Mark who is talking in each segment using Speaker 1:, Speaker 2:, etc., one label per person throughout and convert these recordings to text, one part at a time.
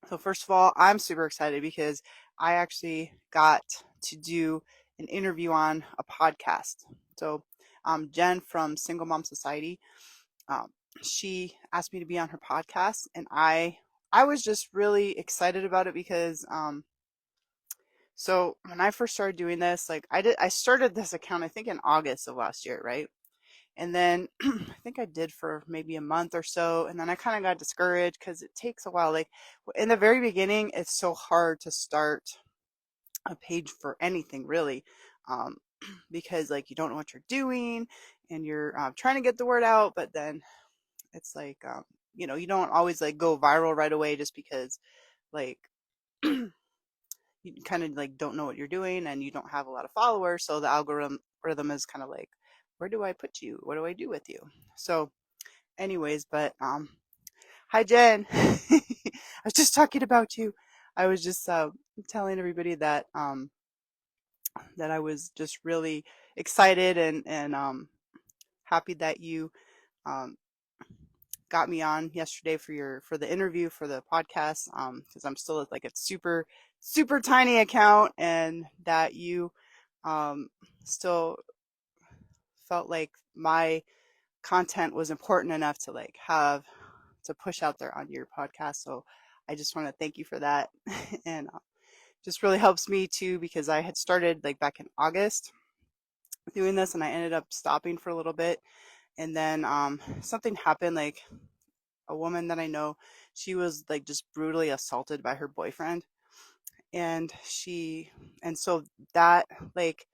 Speaker 1: So first of all, I'm super excited because I actually got to do an interview on a podcast. So Jen from Single Mom Society, um, she asked me to be on her podcast, and I was just really excited about it because so when I first started doing this, like I started this account I think in August of last year, right? And then I think I did for maybe a month or so, and then I kind of got discouraged because it takes a while. Like in the very beginning, it's so hard to start a page for anything really, um, because like you don't know what you're doing, and you're trying to get the word out, but then it's like you don't always like go viral right away just because like you kind of like don't know what you're doing and you don't have a lot of followers, so the algorithm is kind of like, where do I put you? What do I do with you? So anyways, but hi Jen. I was just talking about you. I was just telling everybody that I was just really excited and happy that you um got me on yesterday for the interview for the podcast, because I'm still at like a super tiny account, and that you um still felt like my content was important enough to like have to push out there on your podcast. So I just want to thank you for that. And just really helps me too because I had started like back in August doing this, and I ended up stopping for a little bit, and then something happened. Like a woman that I know, she was like just brutally assaulted by her boyfriend, and she and so that like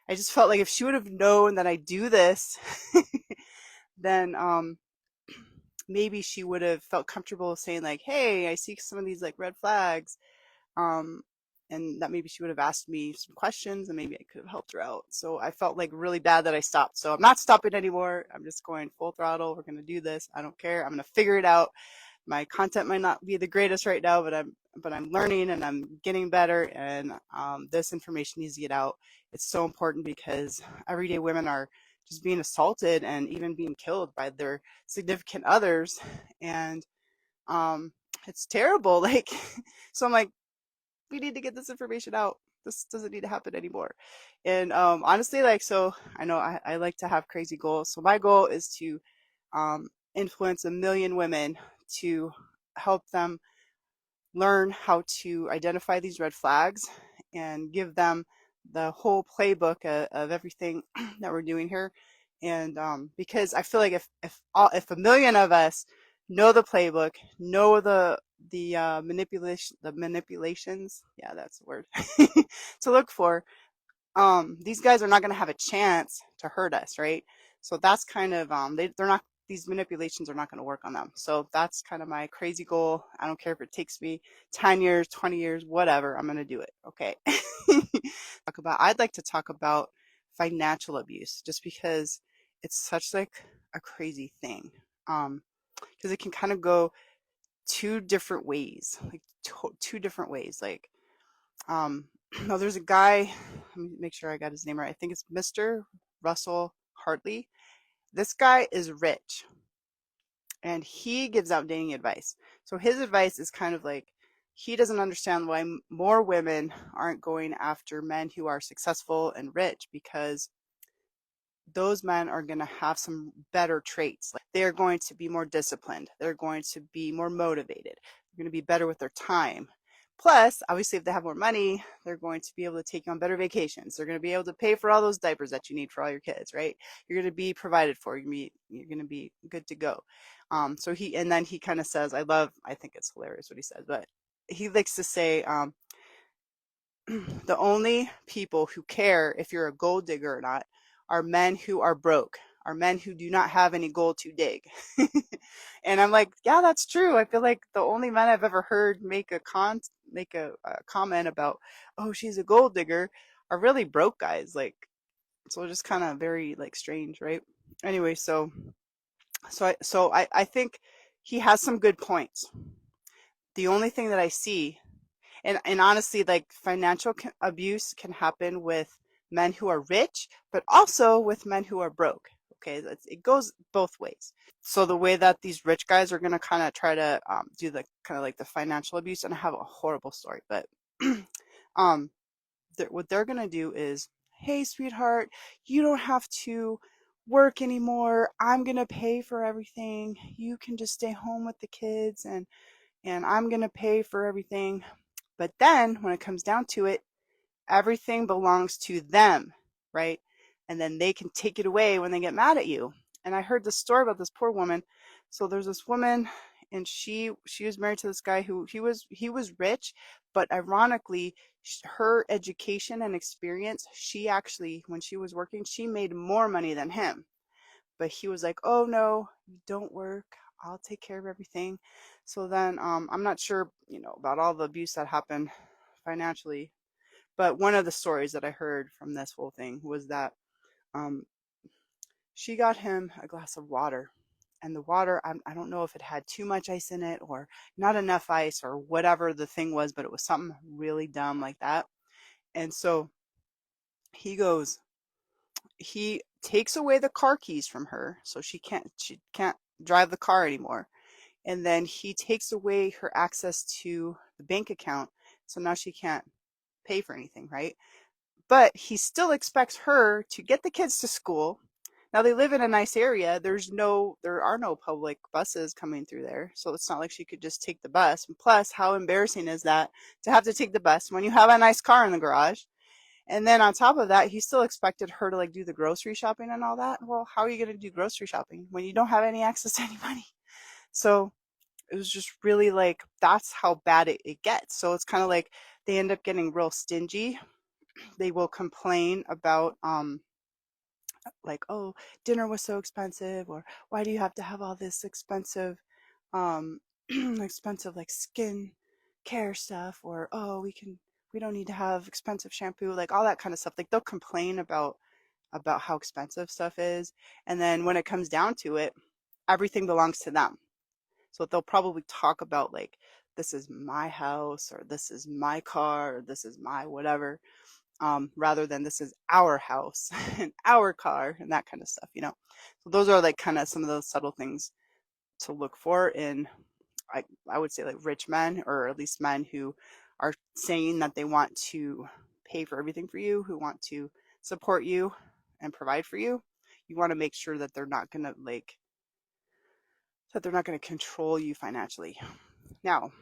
Speaker 1: I just felt like if she would have known that I do this, then maybe she would have felt comfortable saying like, "Hey, I see some of these like red flags," um, and that maybe she would have asked me some questions, and maybe I could have helped her out. So I felt like really bad that I stopped. So I'm not stopping anymore. I'm just going full throttle. We're gonna do this. I don't care. I'm gonna figure it out. My content might not be the greatest right now, but I'm learning and I'm getting better. And this information needs to get out. It's so important because everyday women are just being assaulted and even being killed by their significant others, and um, it's terrible. Like, so I'm like, we need to get this information out. This doesn't need to happen anymore. And honestly, like, so I know I like to have crazy goals. So my goal is to influence 1 million women to help them learn how to identify these red flags and give them the whole playbook of everything that we're doing here. And because I feel like if 1 million of us know the playbook, know the manipulations, yeah, that's the word, to look for, these guys are not going to have a chance to hurt us, right? So that's kind of they're not, these manipulations are not going to work on them. So that's kind of my crazy goal. I don't care if it takes me 10 years, 20 years, whatever. I'm going to do it. Okay. I'd like to talk about financial abuse just because it's such like a crazy thing. Um, because it can kind of go two different ways, like two different ways. Like um, no, there's a guy, let me make sure I got his name right. I think it's Mr. Russell Hartley. This guy is rich and he gives out dating advice. So his advice is kind of like he doesn't understand why more women aren't going after men who are successful and rich, because those men are going to have some better traits. Like they're going to be more disciplined. They're going to be more motivated. They're going to be better with their time. Plus, obviously, if they have more money, they're going to be able to take you on better vacations. They're going to be able to pay for all those diapers that you need for all your kids, right? You're going to be provided for. You're going to be good to go. And then he kind of says, I think it's hilarious what he says, but he likes to say, the only people who care if you're a gold digger or not are men who are broke, are men who do not have any gold to dig. And I'm like, yeah, that's true. I feel like the only men I've ever heard make a comment about, oh, she's a gold digger, are really broke guys. Like, so just kind of very like strange, right? Anyway, so I think he has some good points. The only thing that I see, and honestly, like financial abuse can happen with men who are rich, but also with men who are broke. Okay, it goes both ways. So the way that these rich guys are going to kind of try to do the kind of like the financial abuse, and I have a horrible story, but um, what they're going to do is, hey, sweetheart, you don't have to work anymore. I'm going to pay for everything. You can just stay home with the kids, and I'm going to pay for everything. But then when it comes down to it, everything belongs to them, right? And then they can take it away when they get mad at you. And I heard this story about this poor woman. So there's this woman, and she was married to this guy who he was rich, but ironically, her education and experience, she actually, when she was working, she made more money than him. But he was like, "Oh no, don't work. I'll take care of everything." So then I'm not sure, about all the abuse that happened financially, but one of the stories that I heard from this whole thing was that um, she got him a glass of water. And the water, I don't know if it had too much ice in it or not enough ice or whatever the thing was, but it was something really dumb like that. And so he goes, he takes away the car keys from her, so she can't drive the car anymore. And then he takes away her access to the bank account, so now she can't pay for anything, right? But he still expects her to get the kids to school. Now they live in a nice area. There are no public buses coming through there. So it's not like she could just take the bus. And plus, how embarrassing is that to have to take the bus when you have a nice car in the garage? And then on top of that, he still expected her to like do the grocery shopping and all that. Well, how are you going to do grocery shopping when you don't have any access to any money? So it was just really like, that's how bad it gets. So it's kind of like they end up getting real stingy. They will complain about like, oh, dinner was so expensive, or why do you have to have all this expensive um expensive like skin care stuff, or oh, we don't need to have expensive shampoo, like all that kind of stuff. Like they'll complain about how expensive stuff is, and then when it comes down to it, everything belongs to them. So they'll probably talk about like, this is my house, or this is my car, or this is my whatever, rather than this is our house and our car and that kind of stuff. So those are like kind of some of those subtle things to look for in, I would say, like rich men, or at least men who are saying that they want to pay for everything for you, who want to support you and provide for you. You want to make sure that they're not going to control you financially. Now,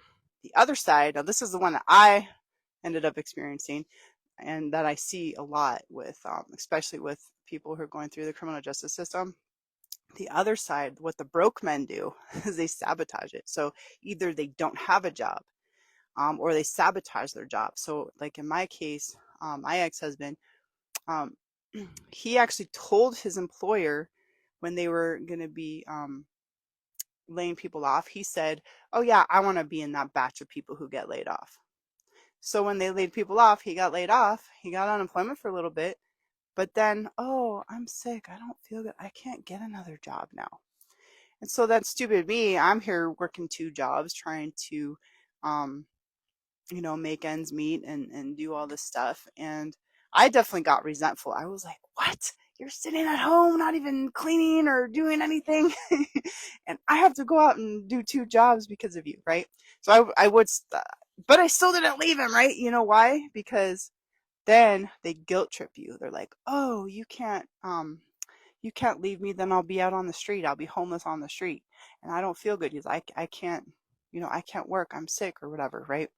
Speaker 1: the other side, now this is the one that I ended up experiencing and that I see a lot with, especially with people who are going through the criminal justice system. The other side, what the broke men do is they sabotage it. So either they don't have a job, or they sabotage their job. So like in my case, my ex-husband, um, he actually told his employer when they were going to be laying people off, he said, "Oh yeah, I want to be in that batch of people who get laid off." So when they laid people off, he got laid off. He got unemployment for a little bit, but then, "Oh, I'm sick. I don't feel good. I can't get another job now." And so that stupid me, I'm here working two jobs trying to, um, make ends meet and do all this stuff. And I definitely got resentful. I was like, "What? You're sitting at home, not even cleaning or doing anything, and I have to go out and do two jobs because of you, right?" So I would, but I still didn't leave him, right? You know why? Because then they guilt trip you. They're like, "Oh, you can't leave me, then I'll be out on the street. I'll be homeless on the street. And I don't feel good because I can't, I can't work. I'm sick or whatever, right?"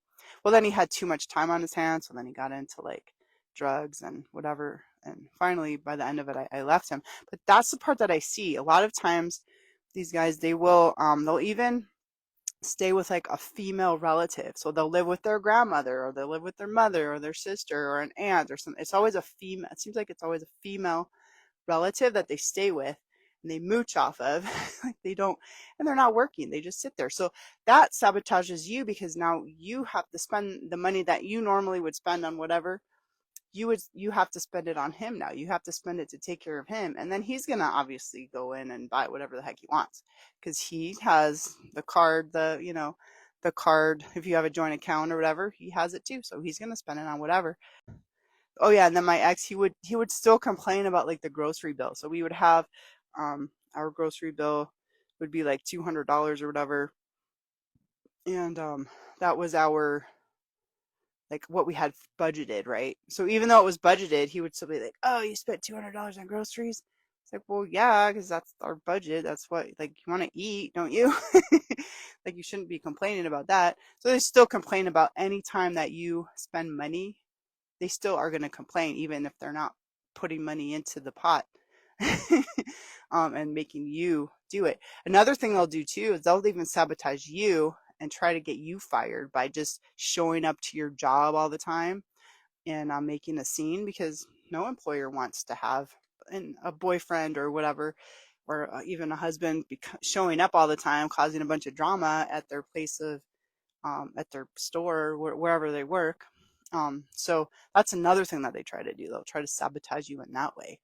Speaker 1: Well, then he had too much time on his hands. So then he got into like drugs and whatever. And finally, by the end of it, I left him. But that's the part that I see. A lot of times, these guys, they'll even stay with like a female relative. So they'll live with their grandmother, or they'll live with their mother or their sister or an aunt or something. It's always a female. It seems like it's always a female relative that they stay with and they mooch off of. Like they don't, and they're not working, they just sit there. So that sabotages you, because now you have to spend the money that you normally would spend on whatever, you have to spend it on him. Now you have to spend it to take care of him, and then he's gonna obviously go in and buy whatever the heck he wants because he has the card, the card. If you have a joint account or whatever, he has it too, so he's gonna spend it on whatever. Oh yeah, and then my ex, he would still complain about like the grocery bill. So we would have Our grocery bill would be like $200 or whatever. And that was our, like, what we had budgeted, right? So even though it was budgeted, he would still be like, "Oh, you spent $200 on groceries." It's like, well, yeah, because that's our budget. That's what, like, you want to eat, don't you? Like, you shouldn't be complaining about that. So they still complain about any time that you spend money. They still are going to complain, even if they're not putting money into the pot. And making you do it. Another thing they'll do too is they'll even sabotage you and try to get you fired by just showing up to your job all the time and making a scene, because no employer wants to have a boyfriend or whatever, or even a husband showing up all the time, causing a bunch of drama at their place of, at their store or wherever they work. So that's another thing that they try to do. They'll try to sabotage you in that way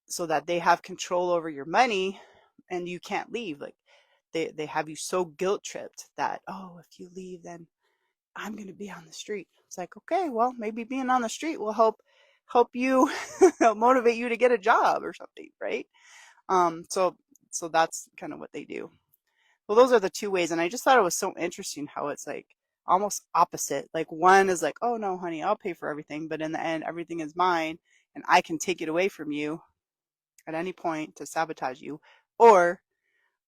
Speaker 1: so that they have control over your money and you can't leave. Like, they have you so guilt tripped that, oh, if you leave, then I'm going to be on the street. It's like, okay, well, maybe being on the street will help you motivate you to get a job or something, right? So that's kind of what they do. Well, those are the two ways, and I just thought it was so interesting how it's like almost opposite. Like, one is like, oh no, honey, I'll pay for everything, but in the end, everything is mine, and I can take it away from you at any point to sabotage you. Or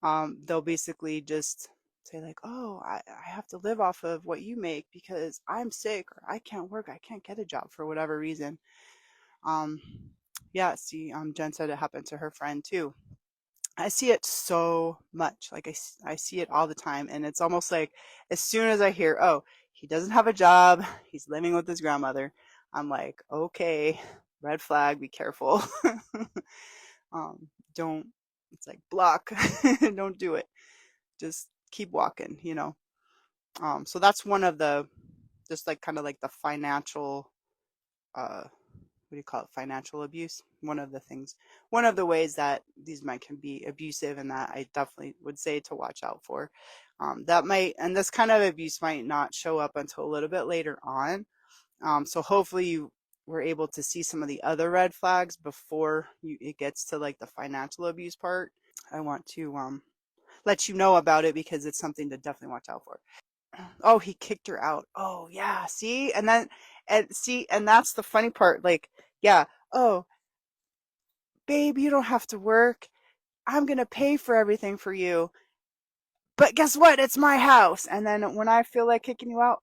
Speaker 1: they'll basically just say like, oh, I have to live off of what you make because I'm sick, or I can't work, I can't get a job for whatever reason. um yeah, see, Jen said it happened to her friend too. I see it so much. Like, I see it all the time, and it's almost like as soon as I hear, oh, he doesn't have a job, he's living with his grandmother, I'm like, okay, red flag, be careful. Don't, it's like, block. Don't do it. Just keep walking. So that's one of the, just like kind of like the financial, what do you call it, financial abuse. One of the things, one of the ways that these men can be abusive, and that I definitely would say to watch out for. That might, and this kind of abuse might not show up until a little bit later on. So hopefully you were able to see some of the other red flags before it gets to like the financial abuse part. I want to let you know about it because it's something to definitely watch out for. Oh, he kicked her out. Oh, yeah. See? And that's the funny part. Like, yeah. Oh, babe, you don't have to work. I'm going to pay for everything for you. But guess what? It's my house. And then when I feel like kicking you out,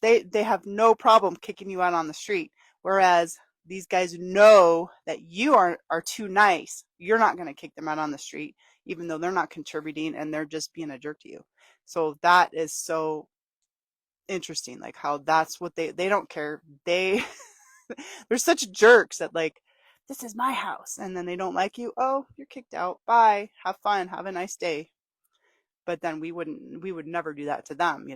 Speaker 1: they have no problem kicking you out on the street. Whereas these guys know that you are too nice. You're not going to kick them out on the street, even though they're not contributing and they're just being a jerk to you. So that is so interesting, like how that's what they don't care. They're such jerks that, like, this is my house, and then they don't like you. Oh, you're kicked out. Bye. Have fun. Have a nice day. But then we would never do that to them.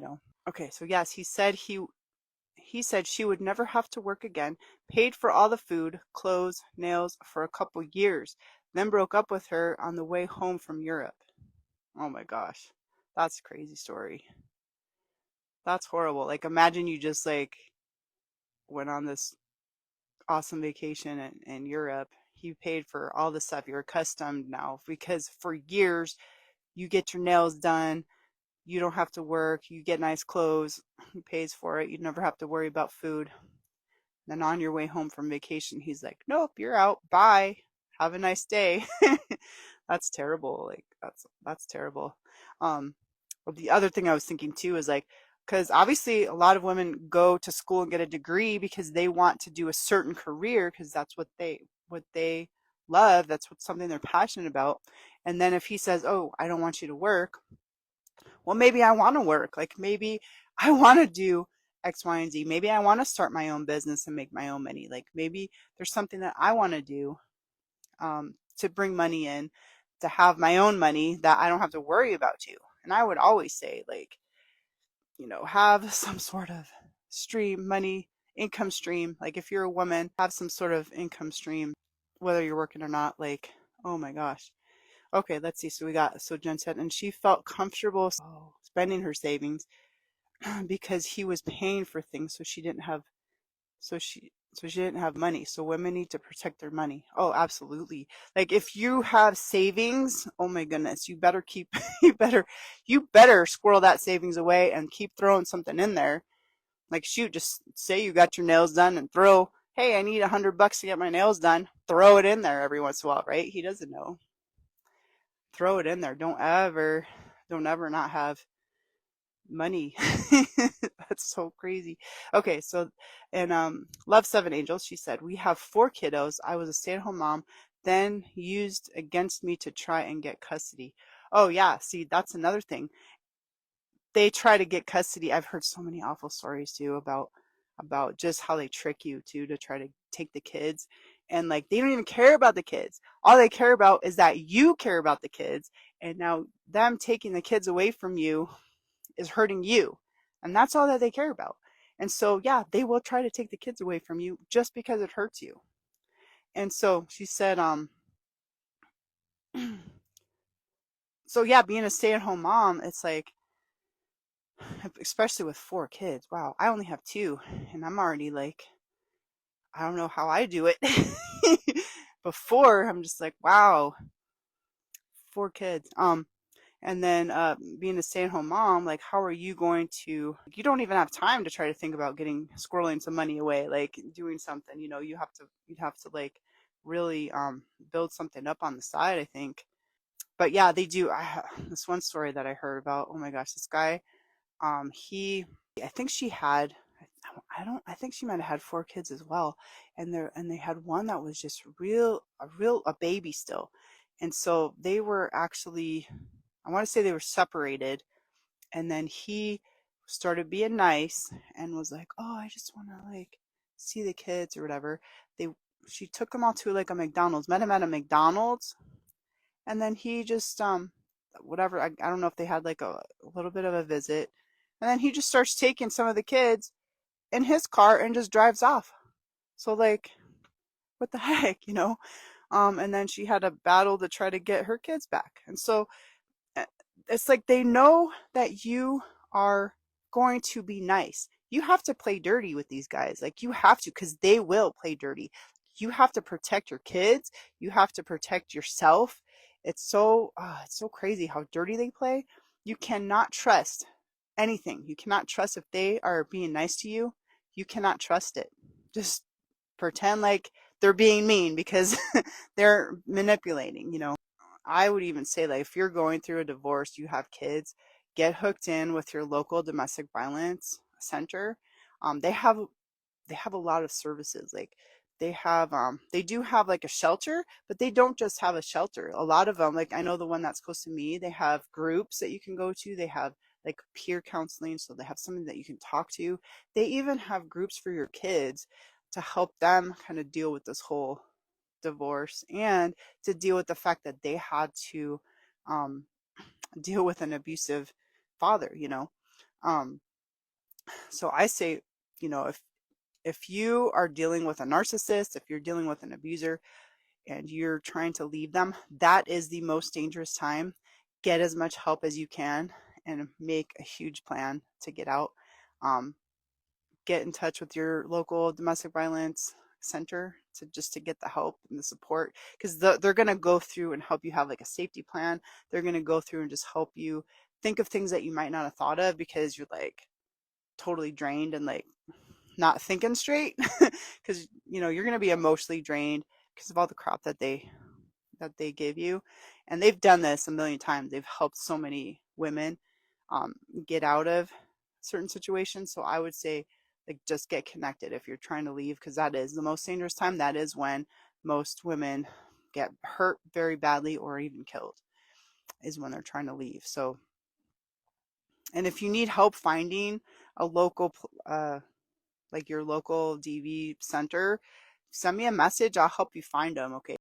Speaker 1: Okay, so yes, he said she would never have to work again, paid for all the food, clothes, nails for a couple years, then broke up with her on the way home from Europe. Oh my gosh. That's a crazy story. That's horrible. Like, imagine you just like went on this awesome vacation in Europe. He paid for all the stuff. You're accustomed now because for years you get your nails done. You don't have to work. You get nice clothes. He pays for it. You never have to worry about food. Then on your way home from vacation, he's like, "Nope, you're out. Bye. Have a nice day." That's terrible. Like, that's terrible. Um, the other thing I was thinking too is like, because obviously a lot of women go to school and get a degree because they want to do a certain career because that's what they love. That's something they're passionate about. And then if he says, "Oh, I don't want you to work," well, maybe I want to work. Like, maybe I want to do X, Y, and Z. Maybe I want to start my own business and make my own money. Like, maybe there's something that I want to do to bring money in, to have my own money that I don't have to worry about you. And I would always say, like, have some sort of income stream. Like, if you're a woman, have some sort of income stream, whether you're working or not. Like, oh my gosh. Okay, let's see. So Jen said, and she felt comfortable spending her savings because he was paying for things, so she didn't have, so So she didn't have money. So women need to protect their money. Oh, absolutely. Like if you have savings, oh my goodness, you better keep you better squirrel that savings away and keep throwing something in there. Like shoot, just say you got your nails done and throw, hey, I need $100 to get my nails done. Throw it in there every once in a while, right? He doesn't know. Throw it in there. Don't ever not have money. That's so crazy. Okay, so and Love Seven Angels, she said, we have 4 kiddos. I was a stay-at-home mom, then used against me to try and get custody. Oh yeah, see, that's another thing. They try to get custody. I've heard so many awful stories too about just how they trick you too to try to take the kids, and like they don't even care about the kids. All they care about is that you care about the kids, and now them taking the kids away from you is hurting you. And that's all that they care about. And so, yeah, they will try to take the kids away from you just because it hurts you. And so she said, so yeah, being a stay at home mom, it's like, especially with 4 kids. Wow, I only have 2, and I'm already like, I don't know how I do it. Before, I'm just like, wow, 4 kids. And then being a stay-at-home mom, like how are you going to, you don't even have time to try to think about squirreling some money away, like doing something, you'd have to like really build something up on the side, I think. But yeah, they do. This one story that I heard about, oh my gosh, this guy, he, I think she had, I think she might have had 4 kids as well. And they had one that was just a baby still. And so they were actually, I want to say they were separated, and then he started being nice and was like, "Oh, I just want to like see the kids or whatever." They She took him all to like a McDonald's, met him at a McDonald's, and then he just whatever, I don't know if they had like a little bit of a visit, and then he just starts taking some of the kids in his car and just drives off. So like, what the heck? And then she had a battle to try to get her kids back. And so it's like they know that you are going to be nice. You have to play dirty with these guys. Like you have to, because they will play dirty. You have to protect your kids. You have to protect yourself. It's so crazy how dirty they play. You cannot trust anything. You cannot trust if they are being nice to you. You cannot trust it. Just pretend like they're being mean because they're manipulating. I would even say, like, if you're going through a divorce, you have kids, get hooked in with your local domestic violence center. They have a lot of services. Like they do have like a shelter, but they don't just have a shelter. A lot of them, like I know the one that's close to me, they have groups that you can go to. They have like peer counseling, so they have something that you can talk to. They even have groups for your kids to help them kind of deal with this whole divorce and to deal with the fact that they had to um, deal with an abusive father. Um, so I say, if you are dealing with a narcissist, if you're dealing with an abuser and you're trying to leave them, that is the most dangerous time. Get as much help as you can and make a huge plan to get out. Um, get in touch with your local domestic violence center to get the help and the support, because they're going to go through and help you have like a safety plan. They're going to go through and just help you think of things that you might not have thought of because you're like totally drained and like not thinking straight because you're going to be emotionally drained because of all the crap that they give you. And they've done this a million times. They've helped so many women get out of certain situations. So I would say, like, just get connected if you're trying to leave, because that is the most dangerous time. That is when most women get hurt very badly or even killed, is when they're trying to leave. So, and if you need help finding a local like your local DV center, send me a message. I'll help you find them. Okay.